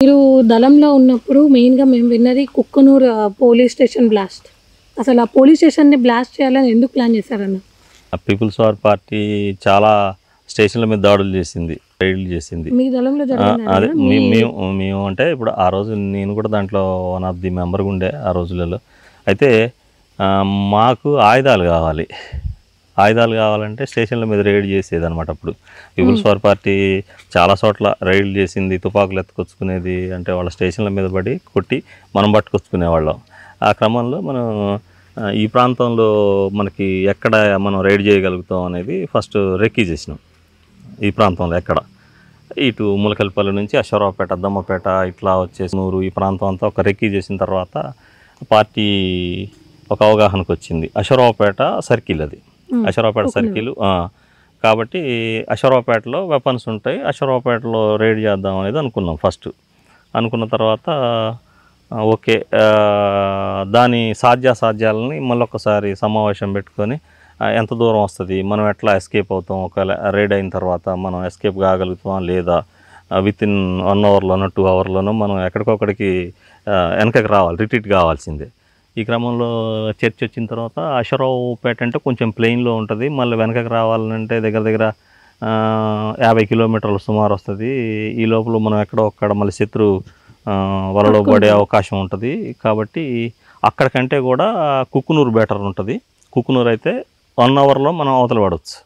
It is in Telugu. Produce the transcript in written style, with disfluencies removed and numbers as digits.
మీరు దళంలో ఉన్నప్పుడు మెయిన్‌గా మేము విన్నది కుక్కునూరు పోలీస్ స్టేషన్ బ్లాస్ట్. అసలు ఆ పోలీస్ స్టేషన్‌ని బ్లాస్ట్ చేయాలని ఎందుకు ప్లాన్ చేశారన్న? పీపుల్స్ వార్ పార్టీ చాలా స్టేషన్ల మీద దాడులు చేసింది, రైడ్లు చేసింది. మీ దళంలో జరిగిందా అదే అదేనా? మీ మేము అంటే ఇప్పుడు ఆ రోజు నేను కూడా దాంట్లో వన్ ఆఫ్ ది మెంబర్గా ఉండే ఆ రోజులలో. అయితే మాకు ఆయుధాలు కావాలంటే స్టేషన్ల మీద రైడ్ చేసేది అనమాట. అప్పుడు పీపుల్స్ వార్ పార్టీ చాలా చోట్ల రైడ్లు చేసింది, తుపాకులు ఎత్తుకొచ్చుకునేది. అంటే వాళ్ళ స్టేషన్ల మీద పడి కొట్టి మనం పట్టుకొచ్చుకునేవాళ్ళం. ఆ క్రమంలో మనం ఈ ప్రాంతంలో మనకి ఎక్కడ మనం రైడ్ చేయగలుగుతాం అనేది ఫస్ట్ రెక్కీ చేసినాం. ఈ ప్రాంతంలో ఎక్కడ ఇటు ములకల్పల్లి నుంచి అశ్వరావుపేట, దమ్మపేట ఇట్లా వచ్చేసి నూరు ఈ ప్రాంతం అంతా ఒక రెక్కీ చేసిన తర్వాత పార్టీ ఒక అవగాహనకు వచ్చింది. అశ్వరావుపేట సర్కిల్ అది, అశ్వరావుపేట సర్కిల్. కాబట్టి అశ్వరావుపేటలో వెపన్స్ ఉంటాయి, అశ్వరావుపేటలో రైడ్ చేద్దాం అనేది అనుకున్నాం ఫస్ట్. అనుకున్న తర్వాత ఓకే, దాని సాధ్యాసాధ్యాలని మళ్ళొకసారి సమావేశం పెట్టుకొని ఎంత దూరం వస్తుంది, మనం ఎట్లా ఎస్కేప్ అవుతాం, ఒకవేళ రైడ్ అయిన తర్వాత మనం ఎస్కేప్ కాగలుగుతామా లేదా, విత్ ఇన్ 1 అవర్లోనో 2 అవర్లోనో మనం ఎక్కడికొక్కడికి వెనకకి రావాలి, రిట్రీట్ కావాల్సిందే. ఈ క్రమంలో చర్చ వచ్చిన తర్వాత అశ్వరావుపేట అంటే కొంచెం ప్లెయిన్లో ఉంటుంది, మళ్ళీ వెనకకి రావాలంటే దగ్గర దగ్గర 50 కిలోమీటర్లు సుమారు వస్తుంది. ఈ లోపల మనం ఎక్కడో ఒక్కడ మళ్ళీ శత్రు వలలో పడే అవకాశం ఉంటుంది. కాబట్టి అక్కడికంటే కూడా కుక్కునూరు బెటర్ ఉంటుంది. కుక్కునూరు అయితే 1 అవర్లో మనం అవతల పడవచ్చు.